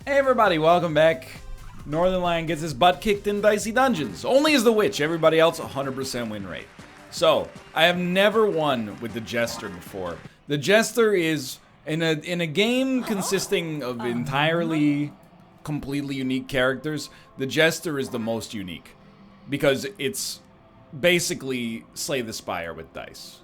Hey everybody, welcome back. Northernlion gets his butt kicked in Dicey Dungeons. Only as the witch, everybody else 100% win rate. So, I have never won with the Jester before. The Jester is, in a game consisting of entirely, completely unique characters, the Jester is the most unique. Because it's basically Slay the Spire with dice.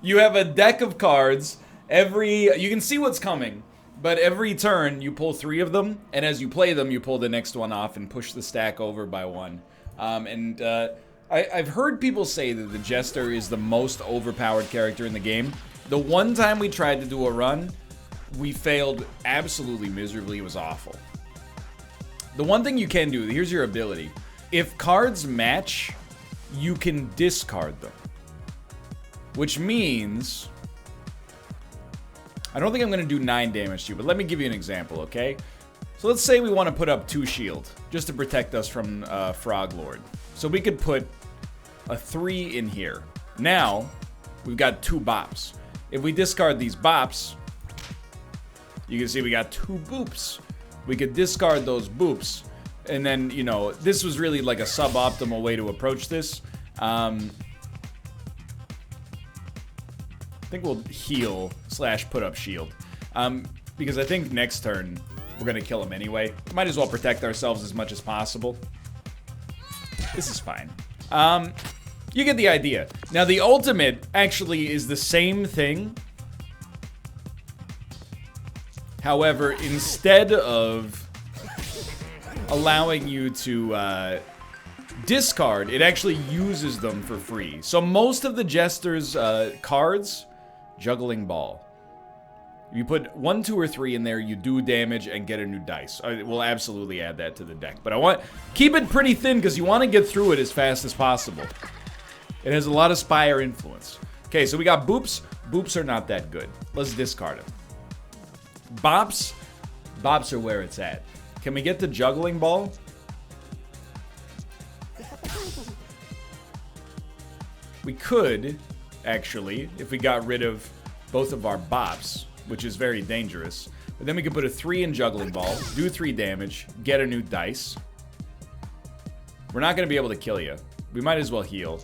You have a deck of cards, you can see what's coming. But every turn, you pull 3 of them, and as you play them, you pull the next one off and push the stack over by 1. I've heard people say that the Jester is the most overpowered character in the game. The one time we tried to do a run, we failed absolutely miserably. It was awful. The one thing you can do, here's your ability. If cards match, you can discard them. Which means... I don't think I'm going to do 9 damage to you, but let me give you an example, okay? So let's say we want to put up 2 shield, just to protect us from Frog Lord. So we could put a 3 in here. Now, we've got 2 bops. If we discard these bops, you can see we got 2 boops. We could discard those boops, and then, you know, this was really like a suboptimal way to approach this. I think we'll heal / put up shield. Because I think next turn we're gonna kill him anyway. Might as well protect ourselves as much as possible. This is fine. You get the idea. Now the ultimate actually is the same thing. However, instead of allowing you to discard, it actually uses them for free. So most of the Jester's cards, Juggling Ball. If you put 1, 2, or 3 in there, you do damage and get a new dice. We'll absolutely add that to the deck. But keep it pretty thin because you want to get through it as fast as possible. It has a lot of Spire influence. Okay, so we got boops. Boops are not that good. Let's discard them. Bops. Bops are where it's at. Can we get the Juggling Ball? We could, actually, if we got rid of both of our bops, which is very dangerous. But then we could put a 3 in Juggling Ball, do 3 damage, get a new dice. We're not going to be able to kill you. We might as well heal.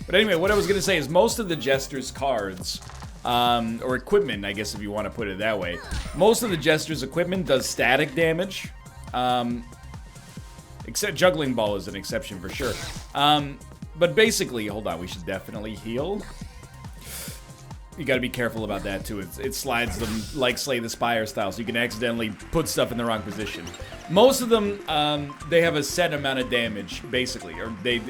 But anyway, what I was going to say is most of the Jester's cards, or equipment, I guess if you want to put it that way, most of the Jester's equipment does static damage. Except Juggling Ball is an exception for sure. But basically, hold on, we should definitely heal. You gotta be careful about that too. It slides them like Slay the Spire style, so you can accidentally put stuff in the wrong position. Most of them, they have a set amount of damage, basically, or they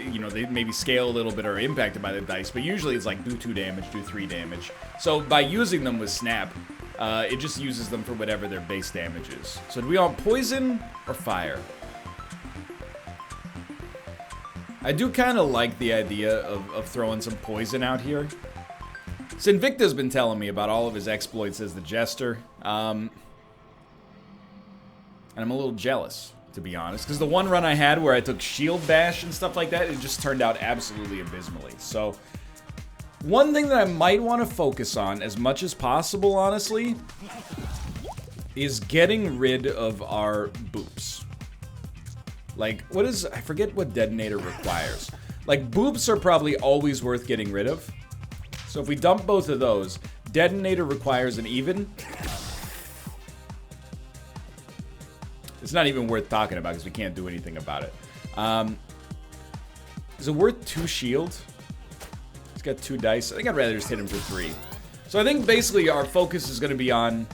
maybe scale a little bit or are impacted by the dice, but usually it's like do 2 damage, do 3 damage. So by using them with Snap, it just uses them for whatever their base damage is. So do we want poison or fire? I do kind of like the idea of throwing some poison out here. Sinvicta's been telling me about all of his exploits as the Jester. And I'm a little jealous, to be honest. Because the one run I had where I took Shield Bash and stuff like that, it just turned out absolutely abysmally. So, one thing that I might want to focus on as much as possible, honestly, is getting rid of our boops. Like, I forget what Detonator requires. Like, boops are probably always worth getting rid of. So if we dump both of those, Detonator requires an even. It's not even worth talking about because we can't do anything about it. Is it worth 2 shield? He's got 2 dice. I think I'd rather just hit him for 3. So I think basically our focus is going to be on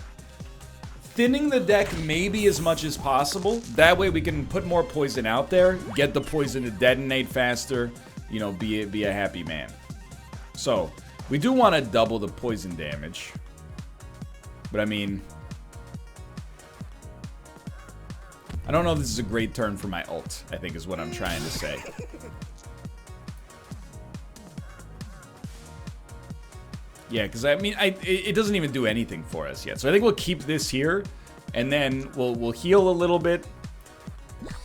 thinning the deck maybe as much as possible. That way we can put more poison out there, get the poison to detonate faster, you know, be a happy man. So, we do want to double the poison damage. But I mean, I don't know if this is a great turn for my ult, I think is what I'm trying to say. Yeah, because I mean, it doesn't even do anything for us yet. So I think we'll keep this here, and then we'll heal a little bit,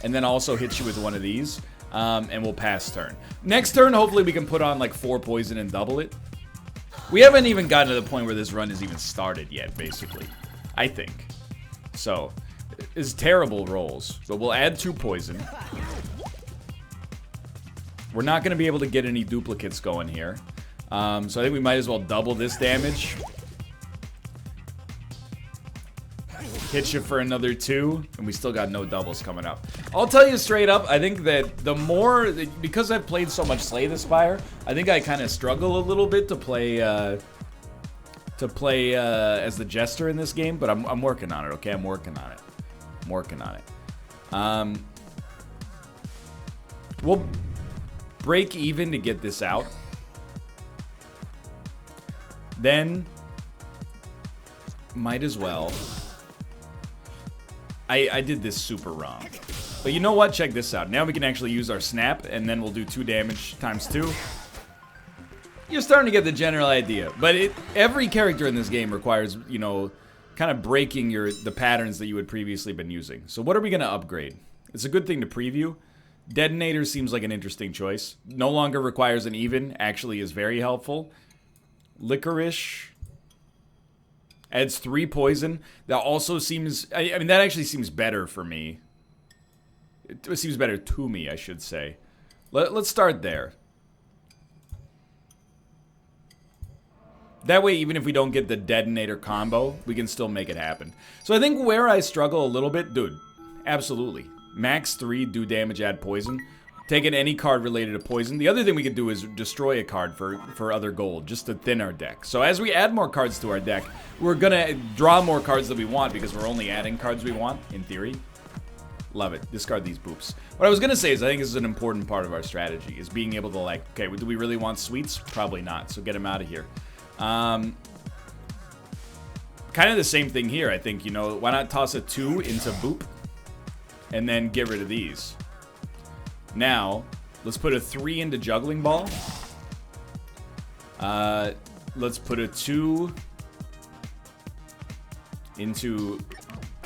and then also hit you with one of these, and we'll pass turn. Next turn, hopefully we can put on like 4 poison and double it. We haven't even gotten to the point where this run is even started yet, basically. I think. So, it's terrible rolls. But we'll add 2 poison. We're not going to be able to get any duplicates going here. So I think we might as well double this damage. Hit you for another 2, and we still got no doubles coming up. I'll tell you straight up, I think that the more, because I've played so much Slay the Spire, I think I kind of struggle a little bit to play as the Jester in this game, but I'm working on it, okay? I'm working on it. I'm working on it. We'll break even to get this out. Then, might as well. I did this super wrong. But you know what? Check this out. Now we can actually use our snap, and then we'll do 2 damage times 2. You're starting to get the general idea. But every character in this game requires, you know, kind of breaking the patterns that you had previously been using. So what are we going to upgrade? It's a good thing to preview. Detonator seems like an interesting choice. No longer requires an even. Actually is very helpful. Licorice adds 3 poison. That also seems... I mean, that actually seems better for me. It seems better to me, I should say. Let's start there. That way, even if we don't get the detonator combo, we can still make it happen. So I think where I struggle a little bit... Dude, absolutely. Max 3, do damage, add poison. Taking any card related to poison. The other thing we could do is destroy a card for other gold, just to thin our deck. So as we add more cards to our deck, we're gonna draw more cards that we want because we're only adding cards we want, in theory. Love it. Discard these boops. What I was gonna say is I think this is an important part of our strategy, is being able to, like, okay, do we really want sweets? Probably not, so get them out of here. Kind of the same thing here, I think, you know, why not toss a 2 into boop, and then get rid of these. Now, let's put a 3 into Juggling Ball. Let's put a 2 into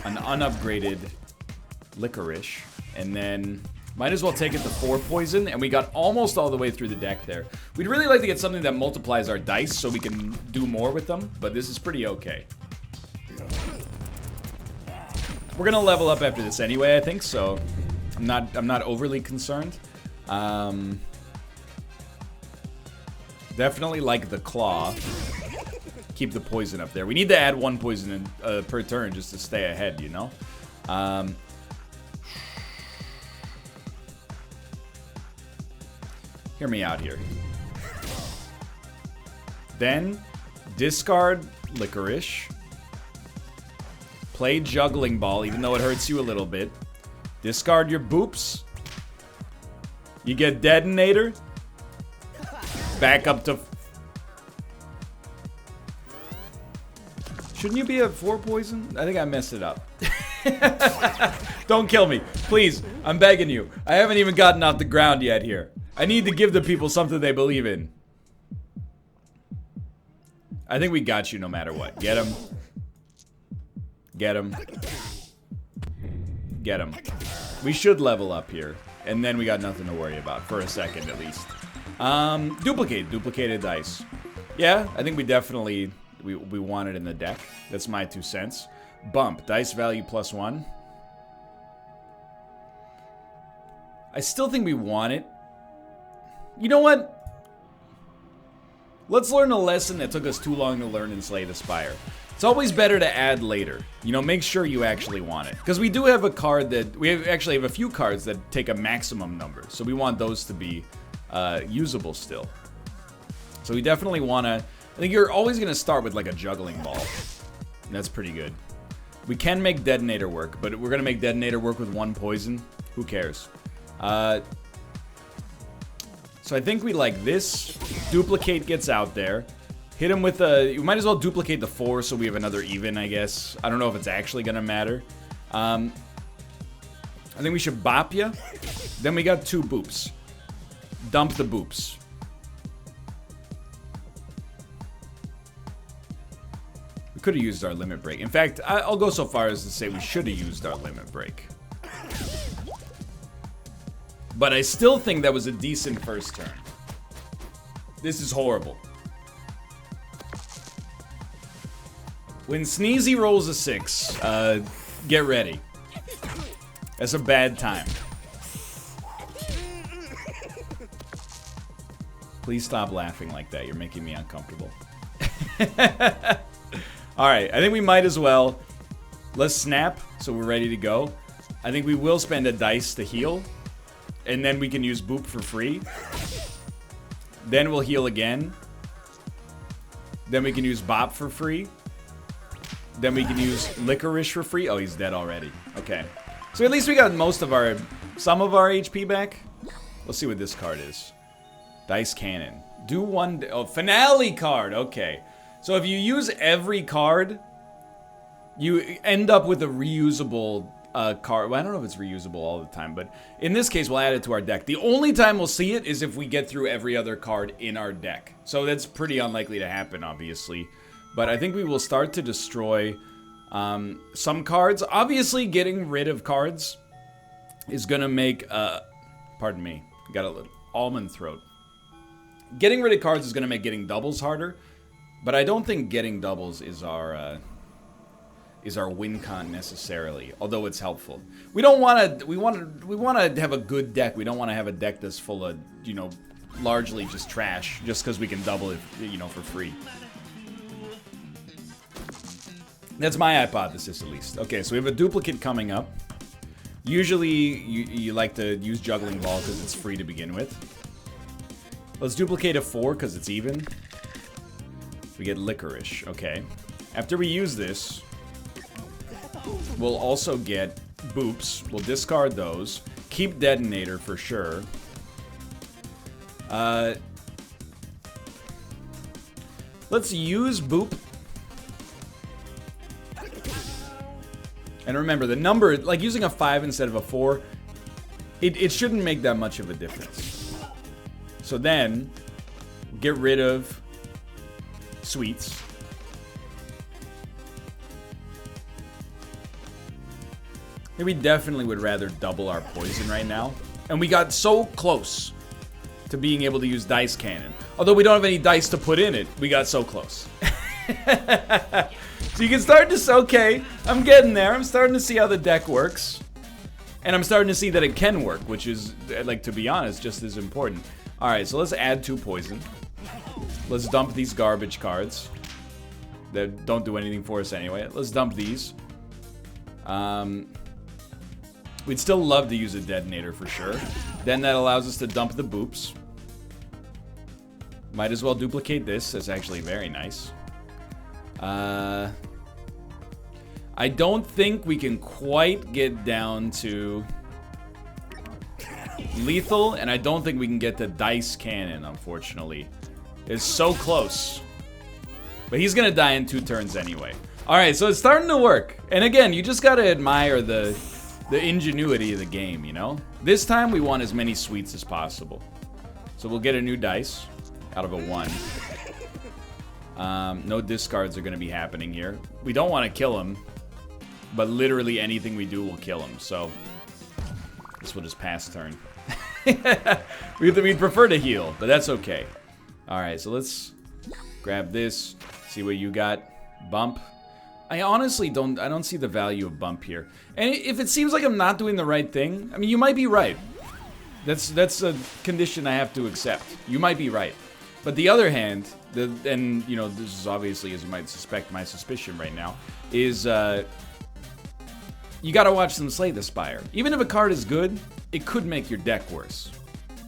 an unupgraded Licorice. And then, might as well take it to 4 poison. And we got almost all the way through the deck there. We'd really like to get something that multiplies our dice so we can do more with them. But this is pretty okay. We're gonna level up after this anyway, I think, so... I'm not overly concerned. Definitely like the claw. Keep the poison up there. We need to add 1 poison per turn just to stay ahead, you know? Hear me out here. Then, discard Licorice. Play Juggling Ball, even though it hurts you a little bit. Discard your boops. You get Detonator. Back up to... Shouldn't you be at 4 poison? I think I messed it up. Don't kill me. Please. I'm begging you. I haven't even gotten off the ground yet here. I need to give the people something they believe in. I think we got you no matter what. Get him. Get him. Get him. We should level up here. And then we got nothing to worry about. For a second, at least. Duplicated dice. Yeah, I think we definitely... We want it in the deck. That's my 2 cents. Bump. Dice value +1. I still think we want it. You know what? Let's learn a lesson that took us too long to learn in Slay the Spire. It's always better to add later. You know, make sure you actually want it. Because we do have a card that... We actually have a few cards that take a maximum number. So we want those to be usable still. So we definitely want to... I think you're always going to start with like a Juggling Ball. And that's pretty good. We can make Detonator work, but we're going to make Detonator work with 1 poison. Who cares? So I think we like this. Duplicate gets out there. Hit him with a... You might as well duplicate the 4 so we have another even, I guess. I don't know if it's actually going to matter. I think we should bop ya. Then we got 2 boops. Dump the boops. We could have used our limit break. In fact, I'll go so far as to say we should have used our limit break. But I still think that was a decent first turn. This is horrible. When Sneezy rolls a 6, get ready. That's a bad time. Please stop laughing like that. You're making me uncomfortable. Alright, I think we might as well. Let's snap, so we're ready to go. I think we will spend a dice to heal. And then we can use Boop for free. Then we'll heal again. Then we can use Bop for free. Then we can use Licorice for free. Oh, he's dead already. Okay. So at least we got some of our HP back. Let's see what this card is. Dice Cannon. Do one... Oh, Finale card. Okay. So if you use every card, you end up with a reusable card. Well, I don't know if it's reusable all the time, but in this case, we'll add it to our deck. The only time we'll see it is if we get through every other card in our deck. So that's pretty unlikely to happen, obviously. But I think we will start to destroy some cards. Obviously, getting rid of cards is going to make... pardon me. Got a little almond throat. Getting rid of cards is going to make getting doubles harder. But I don't think getting doubles is our win con necessarily, although it's helpful. We don't want to. We want to have a good deck. We don't want to have a deck that's full of, you know, largely just trash, just because we can double it, you know, for free. That's my hypothesis, at least. Okay, so we have a duplicate coming up. Usually, you like to use Juggling Ball because it's free to begin with. Let's duplicate a 4 because it's even. We get Licorice. Okay. After we use this, we'll also get Boops. We'll discard those. Keep Detonator for sure. Let's use Boop. And remember, the number, like using a 5 instead of a 4, it shouldn't make that much of a difference. So then, get rid of Sweets. We definitely would rather double our poison right now. And we got so close to being able to use Dice Cannon. Although we don't have any dice to put in it, we got so close. So you can start to... Okay, I'm getting there. I'm starting to see how the deck works. And I'm starting to see that it can work, which is, like, to be honest, just as important. Alright, so let's add 2 poison. Let's dump these garbage cards that don't do anything for us anyway. Let's dump these. We'd still love to use a detonator for sure. Then that allows us to dump the Boops. Might as well duplicate this. That's actually very nice. I don't think we can quite get down to lethal, and I don't think we can get to Dice Cannon, unfortunately. It's so close. But he's gonna die in 2 turns anyway. Alright, so it's starting to work. And again, you just gotta admire the ingenuity of the game, you know? This time we want as many sweets as possible. So we'll get a new dice out of a 1. No discards are gonna be happening here. We don't want to kill him, but literally anything we do will kill him, so this will just pass turn. We'd prefer to heal, but that's okay. Alright, so let's grab this, see what you got. Bump. I honestly don't see the value of bump here. And if it seems like I'm not doing the right thing, I mean, you might be right. That's a condition I have to accept. You might be right. But the other hand, and you know, this is obviously, as you might suspect, my suspicion right now, is you gotta watch them Slay the Spire. Even if a card is good, it could make your deck worse,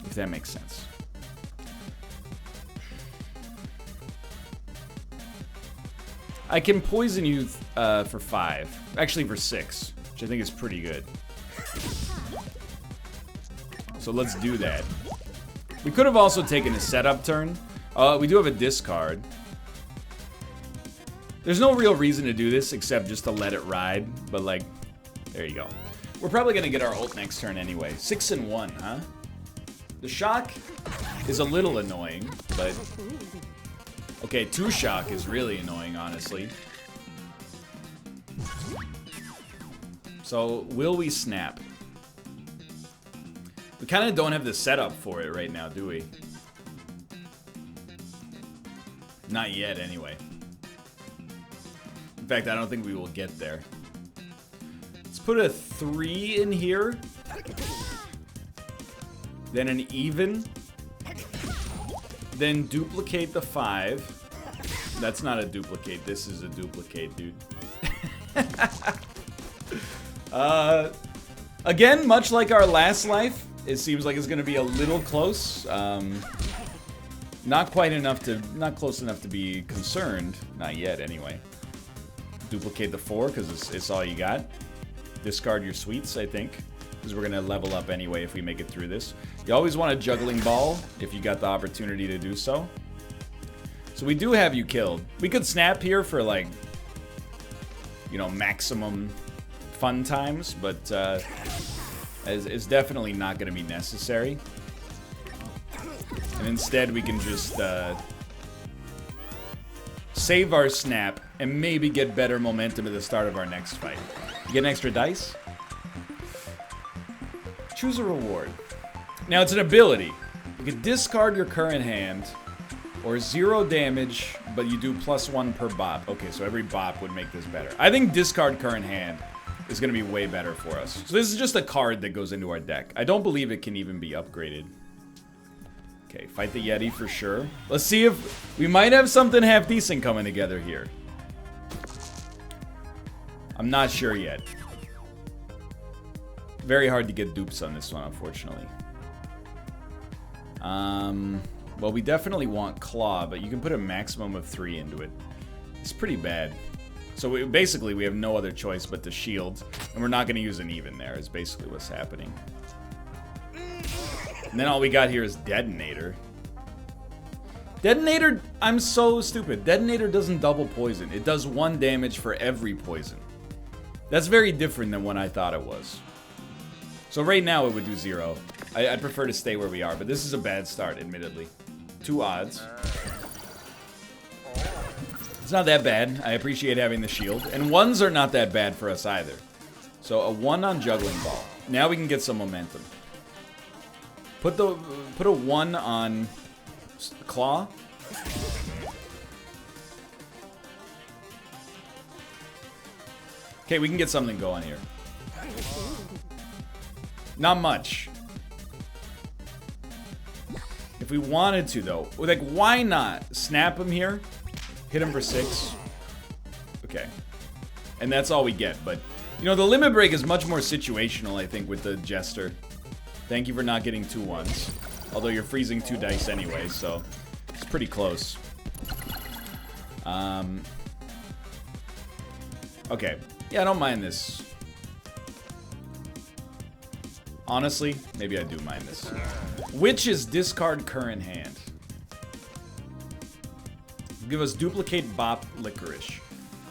if that makes sense. I can poison you for 5. Actually for 6, which I think is pretty good. So let's do that. We could have also taken a setup turn. We do have a discard. There's no real reason to do this except just to let it ride. But like, there you go. We're probably going to get our ult next turn anyway. 6 and 1, huh? The shock is a little annoying, but... Okay, 2 shock is really annoying, honestly. So, will we snap? We kind of don't have the setup for it right now, do we? Not yet, anyway. In fact, I don't think we will get there. Let's put a 3 in here. Then an even. Then duplicate the 5. That's not a duplicate. This is a duplicate, dude. Again, much like our last life, it seems like it's going to be a little close. Not quite enough to, not close enough to be concerned. Not yet, anyway. Duplicate the 4, because it's all you got. Discard your sweets, I think, because we're going to level up anyway if we make it through this. You always want a juggling ball if you got the opportunity to do so. So we do have you killed. We could snap here for, like, you know, maximum fun times, but it's definitely not going to be necessary. And instead we can just save our snap and maybe get better momentum at the start of our next fight. You get an extra dice. Choose a reward. Now it's an ability. You can discard your current hand or 0 damage, but you do +1 per bop. Okay, so every bop would make this better. I think discard current hand is going to be way better for us. So this is just a card that goes into our deck. I don't believe it can even be upgraded. Okay, fight the Yeti for sure. Let's see if we might have something half decent coming together here. I'm not sure yet. Very hard to get dupes on this one, unfortunately. Well, we definitely want Claw, but you can put a maximum of 3 into it. It's pretty bad. So basically, we have no other choice but to shield, and we're not going to use an even there, is basically what's happening. And then all we got here is Detonator. Detonator, I'm so stupid. Detonator doesn't double poison. It does 1 damage for every poison. That's very different than what I thought it was. So right now it would do 0. I'd prefer to stay where we are, but this is a bad start, admittedly. 2 odds. It's not that bad. I appreciate having the shield. And 1s are not that bad for us either. So a 1 on Juggling Ball. Now we can get some momentum. Put a 1 on Claw. Okay, we can get something going here. Not much. If we wanted to, though, like, why not snap him here? Hit him for 6. Okay. And that's all we get, but, you know, the limit break is much more situational, I think, with the Jester. Thank you for not getting 2 1s. Although you're freezing 2 dice anyway, so it's pretty close. Okay. Yeah, I don't mind this. Honestly, maybe I do mind this. Which is discard current hand. Give us duplicate bop licorice.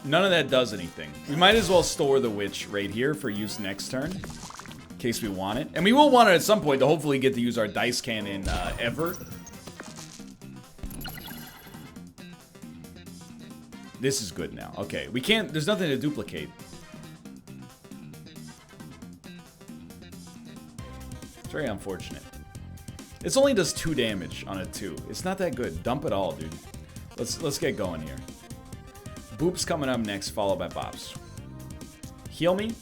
None of that does anything. We might as well store the witch right here for use next turn. In case we want it. And we will want it at some point to hopefully get to use our dice cannon ever. This is good now. Okay, we can't, there's nothing to duplicate. It's very unfortunate. This only does 2 damage on a 2. It's not that good. Dump it all, dude. Let's get going here. Boop's coming up next, followed by Bops. Heal me.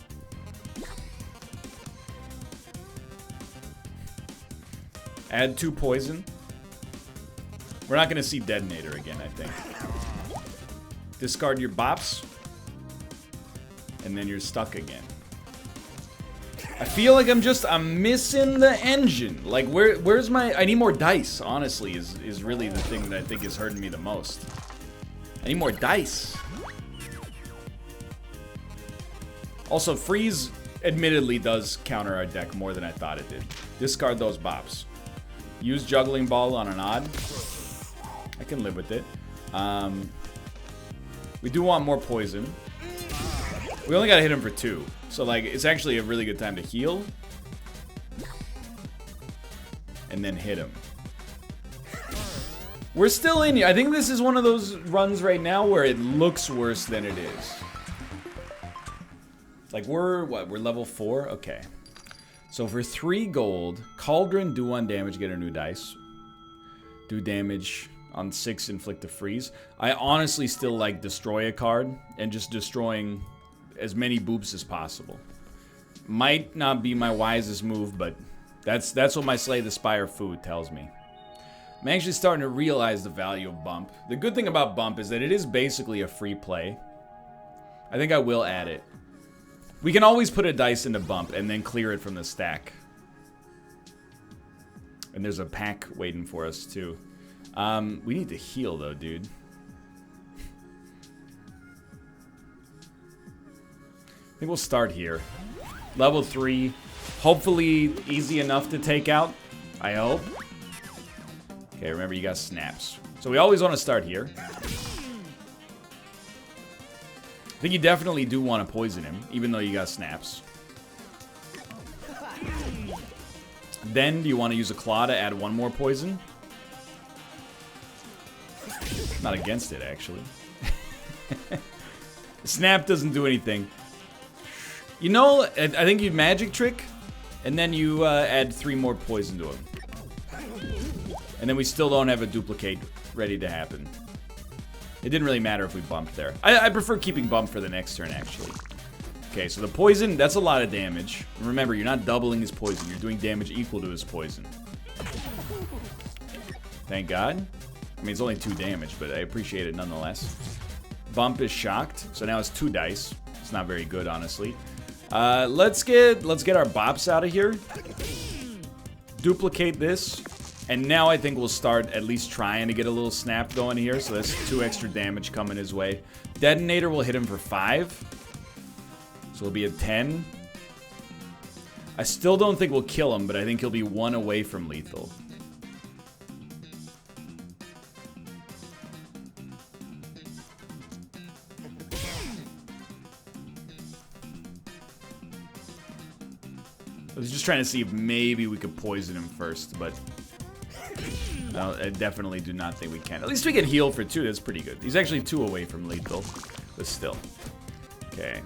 Add 2 poison. We're not gonna see Detonator again, I think. Discard your Bops. And then you're stuck again. I feel like I'm missing the engine. Like, where's my... I need more dice, honestly, is really the thing that I think is hurting me the most. I need more dice. Also, freeze admittedly does counter our deck more than I thought it did. Discard those Bops. Use Juggling Ball on an odd. I can live with it. We do want more poison. We only gotta hit him for 2. So, like, it's actually a really good time to heal. And then hit him. We're still in here. I think this is one of those runs right now where it looks worse than it is. Like, we're level 4? Okay. So for 3 gold, Cauldron, do 1 damage, get a new dice. Do damage On 6, inflict a freeze. I honestly still like destroy a card and just destroying as many boops as possible. Might not be my wisest move, but that's what my Slay the Spire food tells me. I'm actually starting to realize the value of Bump. The good thing about Bump is that it is basically a free play. I think I will add it. We can always put a dice into Bump and then clear it from the stack. And there's a pack waiting for us, too. We need to heal, though, dude. I think we'll start here. Level 3. Hopefully easy enough to take out. I hope. Okay, remember you got snaps. So we always want to start here. I think you definitely do want to poison him, even though you got snaps. Then, do you want to use a claw to add 1 more poison? Not against it, actually. Snap doesn't do anything. You know, I think you magic trick, and then you add 3 more poison to him. And then we still don't have a duplicate ready to happen. It didn't really matter if we bumped there. I prefer keeping bump for the next turn, actually. Okay, so the poison, that's a lot of damage. And remember, you're not doubling his poison. You're doing damage equal to his poison. Thank God. I mean, it's only 2 damage, but I appreciate it nonetheless. Bump is shocked, so now it's 2 dice. It's not very good, honestly. Let's get our bops out of here. Duplicate this. And now I think we'll start at least trying to get a little snap going here. So that's 2 extra damage coming his way. Detonator will hit him for 5. So it'll be a 10. I still don't think we'll kill him, but I think he'll be 1 away from lethal. I was just trying to see if maybe we could poison him first, but no, I definitely do not think we can. At least we can heal for 2. That's pretty good. He's actually 2 away from lethal, but still. Okay.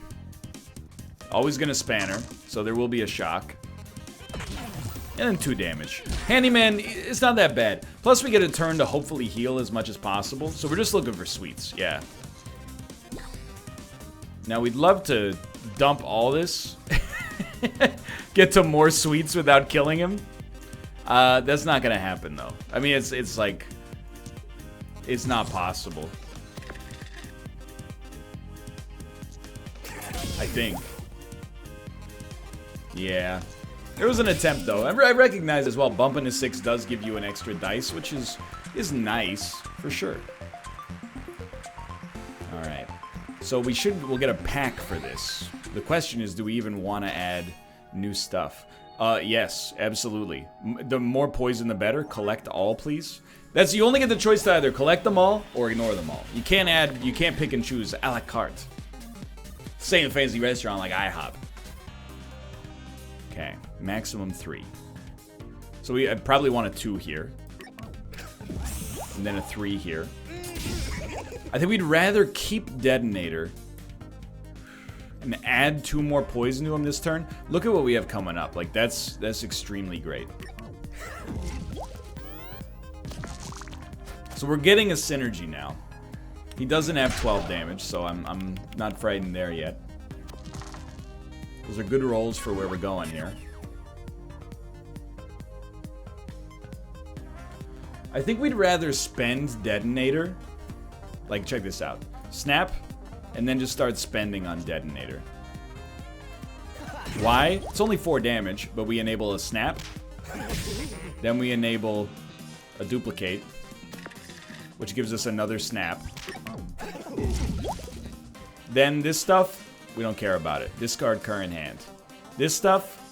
Always gonna spanner, so there will be a shock. And then 2 damage. Handyman, it's not that bad. Plus we get a turn to hopefully heal as much as possible, so we're just looking for sweets, yeah. Now we'd love to dump all this. Get to more sweets without killing him. That's not gonna happen though. I mean, it's like, it's not possible. I think. Yeah. There was an attempt though. I recognize as well, bumping to 6 does give you an extra dice, which is nice for sure. All right. So we'll get a pack for this. The question is, do we even want to add new stuff? Yes, absolutely. The more poison, the better. Collect all, please. You only get the choice to either collect them all or ignore them all. You can't pick and choose a la carte. Same fancy restaurant like IHOP. Okay, maximum 3. So I probably want a 2 here. And then a 3 here. I think we'd rather keep Detonator and add 2 more poison to him this turn. Look at what we have coming up. Like, that's extremely great. So we're getting a synergy now. He doesn't have 12 damage, so I'm not frightened there yet. Those are good rolls for where we're going here. I think we'd rather spend Detonator. Like, check this out. Snap, and then just start spending on Detonator. Why? It's only 4 damage, but we enable a snap. Then we enable a duplicate, which gives us another snap. Then this stuff, we don't care about it. Discard current hand. This stuff,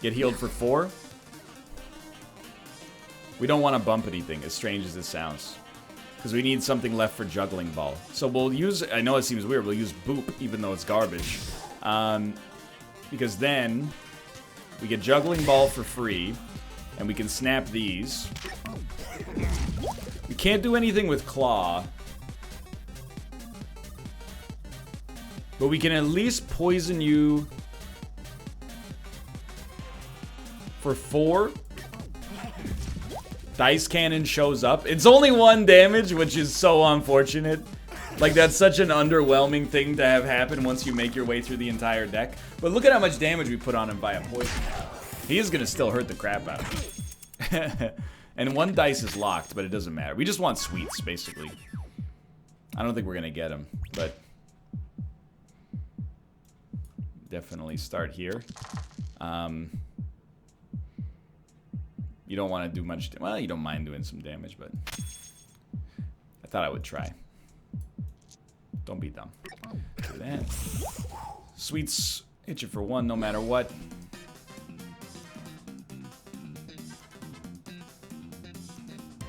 get healed for 4. We don't want to bump anything, as strange as it sounds. Because we need something left for Juggling Ball. So we'll use, I know it seems weird, we'll use Boop, even though it's garbage. Because then, we get Juggling Ball for free, and we can snap these. We can't do anything with Claw. But we can at least poison you for 4. Dice Cannon shows up. It's only 1 damage, which is so unfortunate. Like, that's such an underwhelming thing to have happen once you make your way through the entire deck. But look at how much damage we put on him via poison. He is going to still hurt the crap out of me. And 1 dice is locked, but it doesn't matter. We just want sweets, basically. I don't think we're going to get him, but... definitely start here. You don't want to do much... well, you don't mind doing some damage, but... I thought I would try. Don't be dumb. Do that. Sweets hit you for 1 no matter what.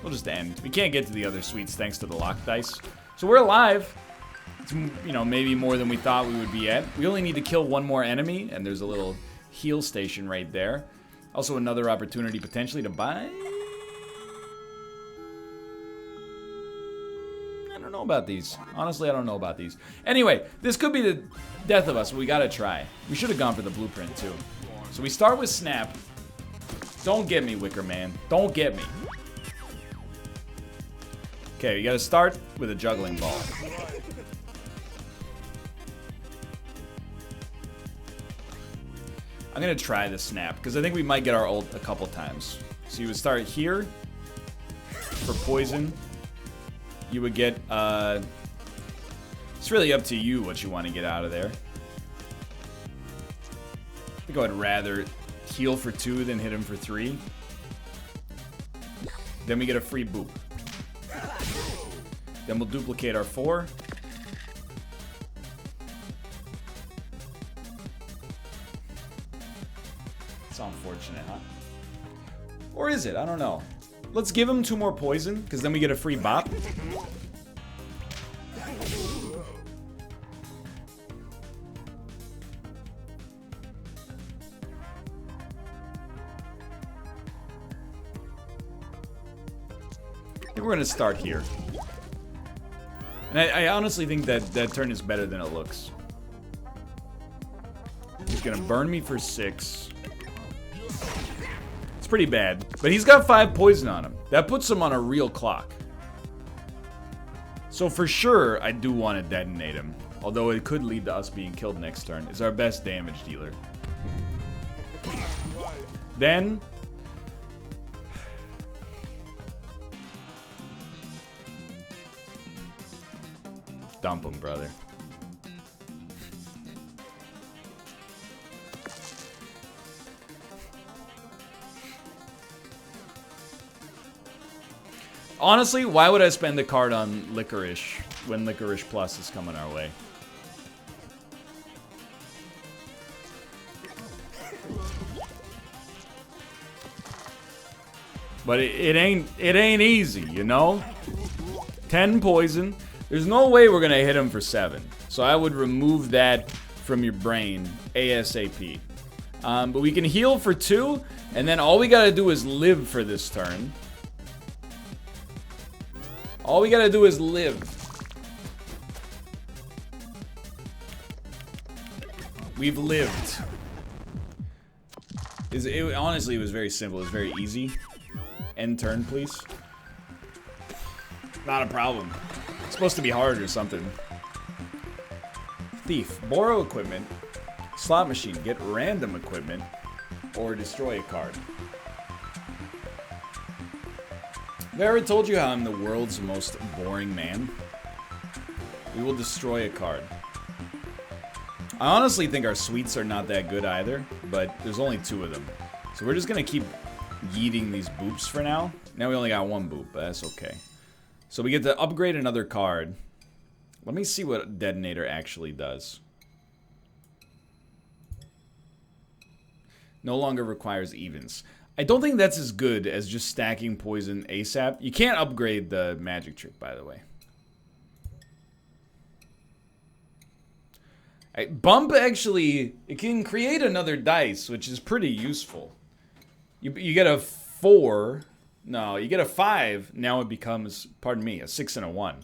We'll just end. We can't get to the other sweets thanks to the locked dice. So we're alive. It's, you know, maybe more than we thought we would be at. We only need to kill 1 more enemy, and there's a little heal station right there. Also another opportunity potentially to buy... I don't know about these. Honestly, I don't know about these. Anyway, this could be the death of us, but we gotta try. We should have gone for the blueprint, too. So we start with Snap. Don't get me, Wicker Man. Don't get me. Okay, you gotta start with a juggling ball. I'm gonna try the Snap, because I think we might get our ult a couple times. So you would start here for poison. You would get, it's really up to you what you want to get out of there. I think I'd rather heal for 2 than hit him for 3. Then we get a free boop. Then we'll duplicate our 4. It's unfortunate, huh? Or is it? I don't know. Let's give him 2 more poison, because then we get a free bop. I think we're going to start here. And I honestly think that that turn is better than it looks. He's going to burn me for 6. It's pretty bad. But he's got 5 poison on him. That puts him on a real clock. So for sure, I do want to detonate him. Although it could lead to us being killed next turn. It's our best damage dealer. Then... dump him, brother. Honestly, why would I spend a card on Licorice when Licorice Plus is coming our way? But it ain't easy, you know? 10 poison. There's no way we're gonna hit him for 7. So I would remove that from your brain ASAP. But we can heal for 2, and then all we gotta do is live for this turn. All we gotta do is live. We've lived. Honestly, it was very simple. It was very easy. End turn, please. Not a problem. It's supposed to be hard or something. Thief. Borrow equipment. Slot machine. Get random equipment. Or destroy a card. Have I ever told you how I'm the world's most boring man? We will destroy a card. I honestly think our sweets are not that good either, but there's only 2 of them. So we're just gonna keep yeeting these boops for now. Now we only got 1 boop, but that's okay. So we get to upgrade another card. Let me see what Detonator actually does. No longer requires evens. I don't think that's as good as just stacking poison ASAP. You can't upgrade the magic trick, by the way. Bump actually, it can create another dice, which is pretty useful. You get a 4. No, you get a 5. Now it becomes, pardon me, a 6 and a 1.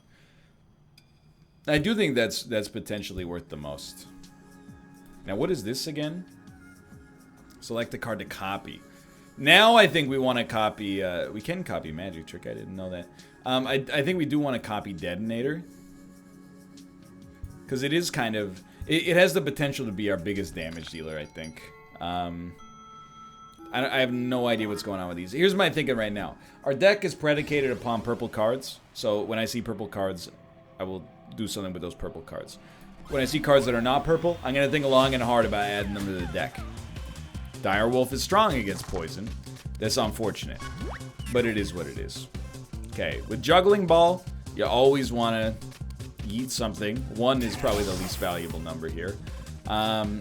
I do think that's potentially worth the most. Now, what is this again? Select a card to copy. Now I think we want to copy, we can copy Magic Trick, I didn't know that. I think we do want to copy Detonator. Because it is kind of, it has the potential to be our biggest damage dealer, I think. I have no idea what's going on with these. Here's my thinking right now. Our deck is predicated upon purple cards. So when I see purple cards, I will do something with those purple cards. When I see cards that are not purple, I'm going to think long and hard about adding them to the deck. Direwolf is strong against poison. That's unfortunate. But it is what it is. Okay, with Juggling Ball, you always want to eat something. 1 is probably the least valuable number here. Not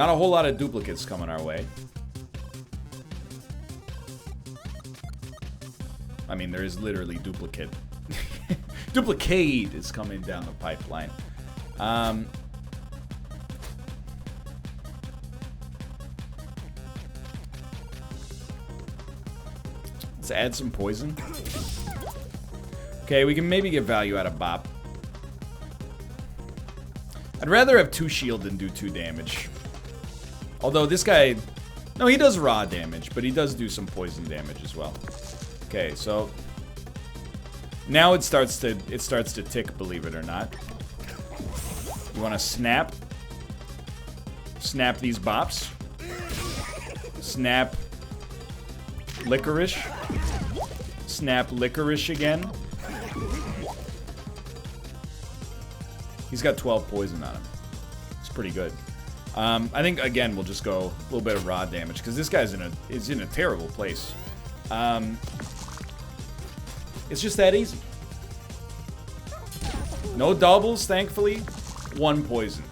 a whole lot of duplicates coming our way. I mean, there is literally duplicate. Duplicate is coming down the pipeline. Let's add some poison. Okay, we can maybe get value out of Bop. I'd rather have 2 shield than do 2 damage. Although this guy... No, he does raw damage, but he does do some poison damage as well. Okay, so... Now it starts to tick, believe it or not. You want to snap. Snap these bops. Snap licorice. Snap licorice again. He's got 12 poison on him. It's pretty good. I think again we'll just go a little bit of raw damage because this guy's in a terrible place. It's just that easy. No doubles, thankfully. 1 poison,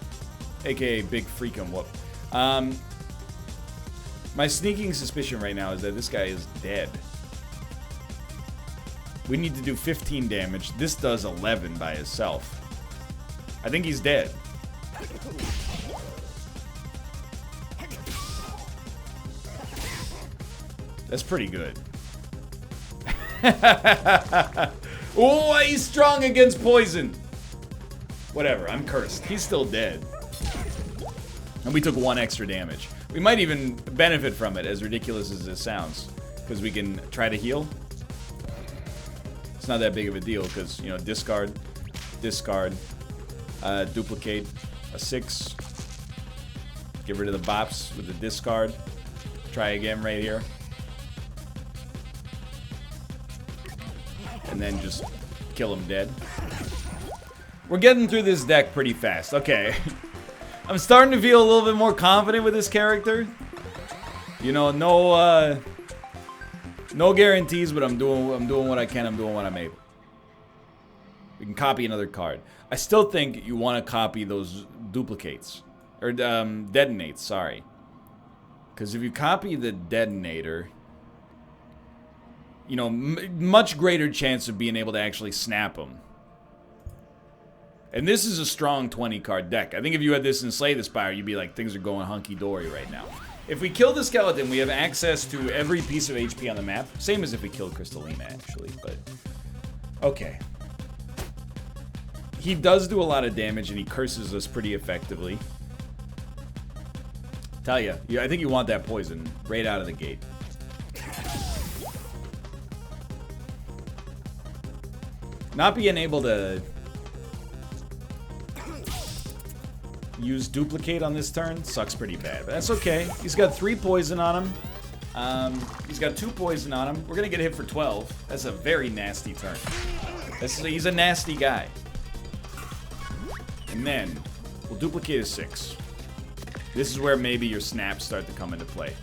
aka big freaking whoop. My sneaking suspicion right now is that this guy is dead. We need to do 15 damage. This does 11 by itself. I think he's dead. That's pretty good. Oh, he's strong against poison. Whatever, I'm cursed. He's still dead. And we took 1 extra damage. We might even benefit from it, as ridiculous as this sounds. Because we can try to heal. It's not that big of a deal, because, you know, discard, duplicate, a 6. Get rid of the bops with the discard. Try again right here. And then just kill him dead. We're getting through this deck pretty fast. Okay. I'm starting to feel a little bit more confident with this character. You know, no guarantees, but I'm doing what I can. I'm doing what I'm able. We can copy another card. I still think you want to copy those duplicates. Or detonates, sorry. Because if you copy the detonator, you know, much greater chance of being able to actually snap them. And this is a strong 20 card deck. I think if you had this in Slay the Spire, you'd be like, things are going hunky-dory right now. If we kill the skeleton, we have access to every piece of HP on the map. Same as if we killed Crystallina, actually, but... Okay. He does do a lot of damage, and he curses us pretty effectively. Tell ya, I think you want that poison right out of the gate. Not being able to use duplicate on this turn sucks pretty bad, but that's okay. He's got 3 poison on him. He's got 2 poison on him. We're gonna get hit for 12. That's a very nasty turn. He's a nasty guy. And then we'll duplicate a 6. This is where maybe your snaps start to come into play.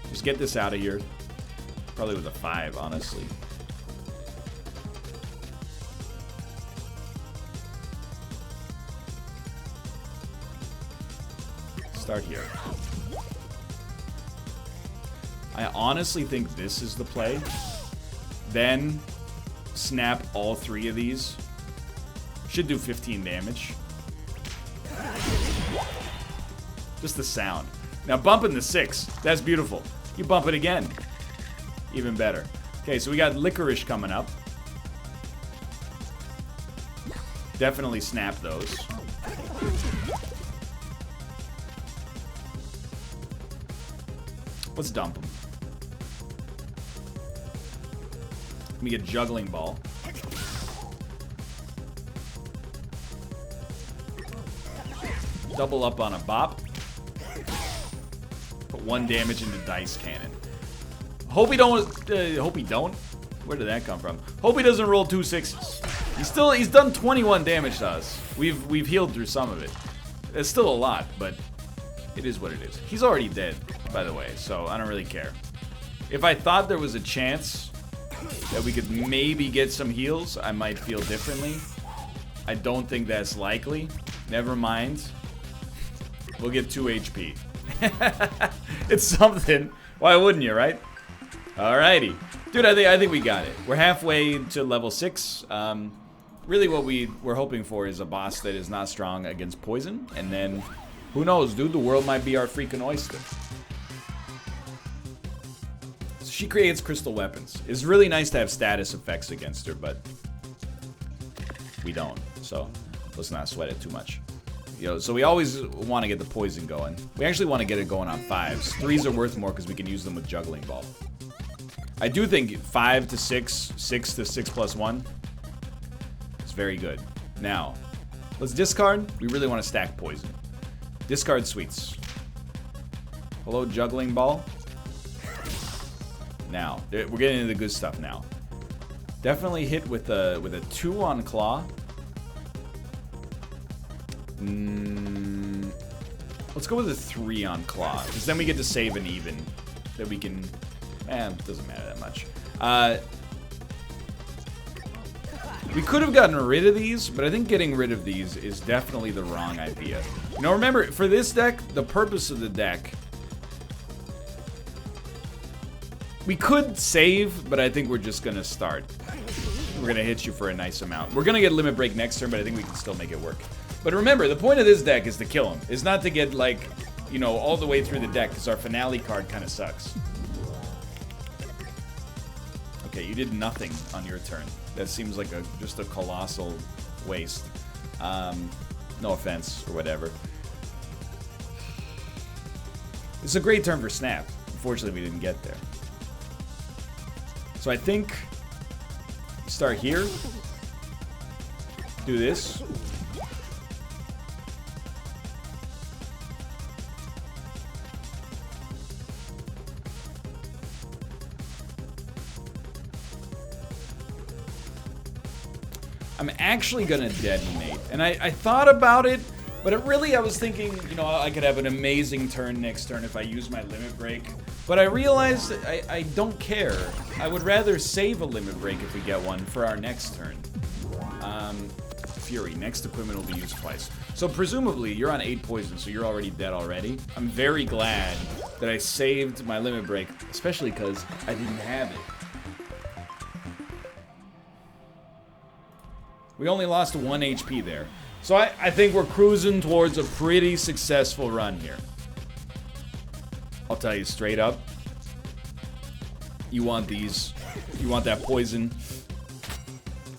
Just get this out of here. Probably with a 5, honestly. Start here. I honestly think this is the play. Then snap all 3 of these. Should do 15 damage. Just the sound. Now bumping the 6. That's beautiful. You bump it again. Even better. Okay, so we got licorice coming up. Definitely snap those. Let's dump him. Let me get juggling ball. Double up on a bop. Put 1 damage into dice cannon. Hope he don't. Hope he don't. Where did that come from? Hope he doesn't roll 2 6s. He's done 21 damage to us. We've healed through some of it. It's still a lot, but it is what it is. He's already dead, by the way, so I don't really care. If I thought there was a chance that we could maybe get some heals, I might feel differently. I don't think that's likely. Never mind. We'll get 2 HP. It's something. Why wouldn't you, right? Alrighty. Dude, I think we got it. We're halfway to level 6. Really what we're hoping for is a boss that is not strong against poison. And then, who knows, dude, the world might be our freaking oyster. So she creates crystal weapons. It's really nice to have status effects against her, but we don't. So let's not sweat it too much. You know, so we always want to get the poison going. We actually want to get it going on 5s. 3s are worth more because we can use them with juggling ball. I do think 5 to 6, 6 to 6 plus 1 is very good. Now, let's discard. We really want to stack poison. Discard sweets. Hello, juggling ball. Now, we're getting into the good stuff now. Definitely hit with a 2 on claw. Let's go with a 3 on claw, because then we get to save an even. That we can... it doesn't matter that much. We could have gotten rid of these, but I think getting rid of these is definitely the wrong idea. You know, remember, for this deck, the purpose of the deck... We could save, but I think we're just going to start. We're going to hit you for a nice amount. We're going to get limit break next turn, but I think we can still make it work. But remember, the point of this deck is to kill him. It's not to get, like, you know, all the way through the deck, because our finale card kind of sucks. Okay, you did nothing on your turn. That seems like just a colossal waste. No offense, or whatever. It's a great turn for Snap. Unfortunately, we didn't get there. So I think... Start here. Do this. I'm actually gonna detonate. And I thought about it, but I was thinking, you know, I could have an amazing turn next turn if I use my limit break. But I realized that I don't care. I would rather save a limit break if we get one for our next turn. Fury, next equipment will be used twice. So presumably, you're on 8 poison, so you're already dead already. I'm very glad that I saved my limit break, especially because I didn't have it. We only lost 1 HP there. So I think we're cruising towards a pretty successful run here. I'll tell you straight up. You want these. You want that poison.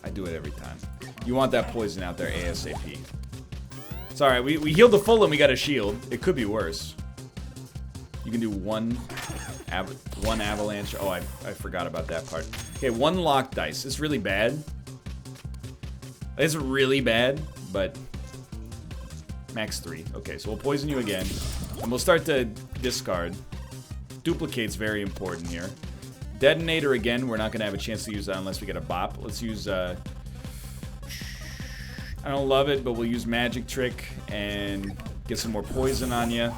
I do it every time. You want that poison out there ASAP. It's alright, we healed the full and we got a shield. It could be worse. You can do one avalanche. Oh, I forgot about that part. Okay, 1 lock dice. It's really bad. It's really bad, but max 3. Okay, so we'll poison you again. And we'll start to discard. Duplicate's very important here. Detonator again. We're not going to have a chance to use that unless we get a bop. Let's use... I don't love it, but we'll use Magic Trick and get some more poison on you.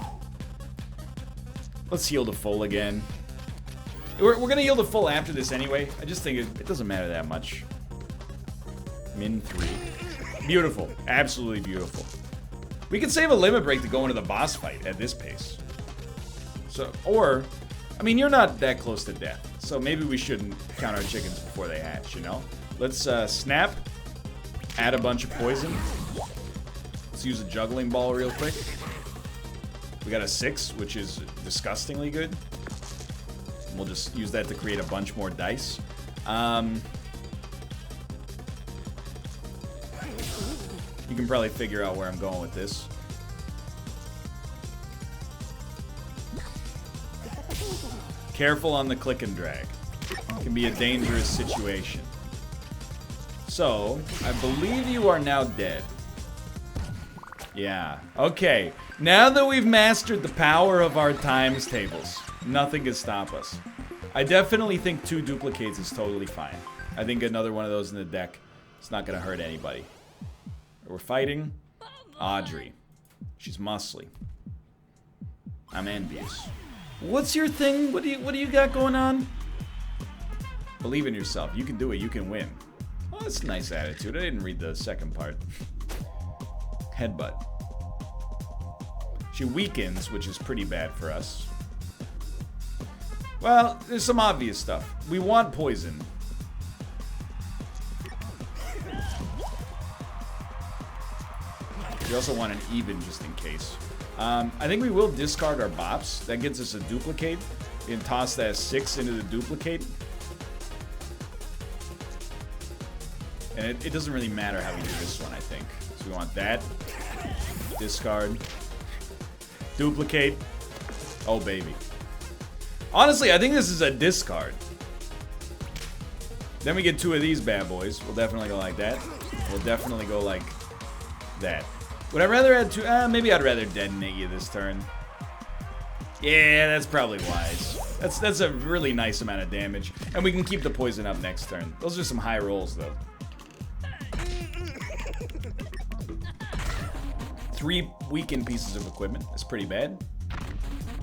Let's heal to full again. We're going to heal to full after this anyway. I just think it doesn't matter that much. Min 3. Beautiful. Absolutely beautiful. We can save a limit break to go into the boss fight at this pace. So, or, I mean, you're not that close to death. So maybe we shouldn't count our chickens before they hatch, you know? Let's snap. Add a bunch of poison. Let's use a juggling ball real quick. We got a 6, which is disgustingly good. And we'll just use that to create a bunch more dice. You can probably figure out where I'm going with this. Careful on the click and drag. It can be a dangerous situation. So, I believe you are now dead. Yeah. Okay. Now that we've mastered the power of our times tables, nothing can stop us. I definitely think 2 duplicates is totally fine. I think another one of those in the deck is not going to hurt anybody. We're fighting Audrey. She's muscly. I'm envious. What's your thing? What do you got going on? Believe in yourself. You can do it. You can win. Oh, that's a nice attitude. I didn't read the second part. Headbutt. She weakens, which is pretty bad for us. Well, there's some obvious stuff. We want poison. We also want an even just in case. I think we will discard our bops. That gets us a duplicate. We can toss that 6 into the duplicate. And it doesn't really matter how we do this one, I think. So we want that. Discard. Duplicate. Oh, baby. Honestly, I think this is a discard. Then we get 2 of these bad boys. We'll definitely go like that. We'll definitely go like that. Would I rather add 2? Maybe I'd rather detonate you this turn. Yeah, that's probably wise. That's a really nice amount of damage. And we can keep the poison up next turn. Those are some high rolls, though. 3 weakened pieces of equipment. That's pretty bad.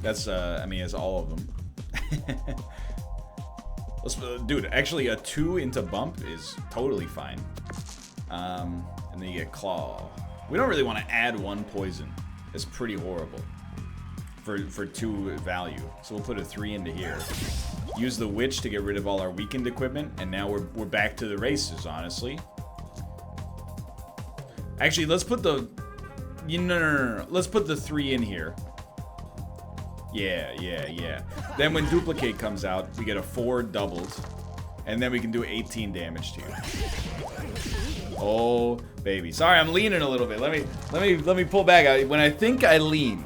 That's, I mean, it's all of them. Let's, dude, actually a 2 into bump is totally fine. And then you get claw. We don't really want to add 1 poison. It's pretty horrible for 2 value. So we'll put a 3 into here. Use the witch to get rid of all our weakened equipment, and now we're back to the races, honestly. Actually, let's put the no. Let's put the 3 in here. Yeah. Then when duplicate comes out, we get a 4 doubled, and then we can do 18 damage to you. Oh, baby. Sorry, I'm leaning a little bit. Let me pull back. When I think I lean,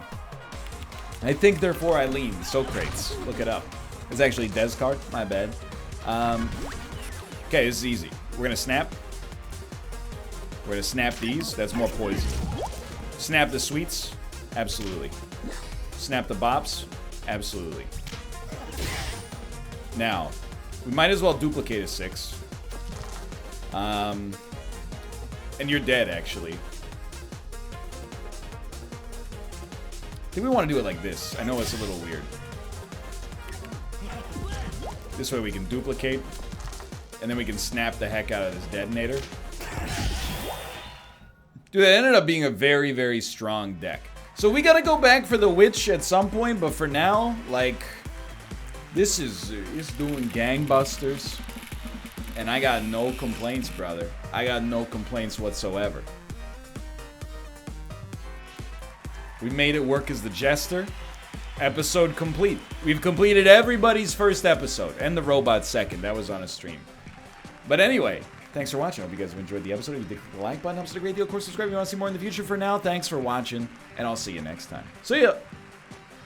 I think therefore I lean. Socrates, look it up. It's actually Des card. My bad. Okay, this is easy. We're gonna snap. We're gonna snap these. That's more poison. Snap the sweets. Absolutely. Snap the bops. Absolutely. Now, we might as well duplicate a 6. And you're dead, actually. I think we want to do it like this. I know it's a little weird. This way we can duplicate, and then we can snap the heck out of this detonator. Dude, that ended up being a very, very strong deck. So we gotta go back for the witch at some point, but for now, like, this is doing gangbusters. And I got no complaints, brother. I got no complaints whatsoever. We made it work as the Jester. Episode complete. We've completed everybody's first episode. And the robot's second. That was on a stream. But anyway, thanks for watching. I hope you guys have enjoyed the episode. If you did, click the like button. Helps a great deal. Of course, subscribe if you want to see more in the future. For now, thanks for watching. And I'll see you next time. See ya!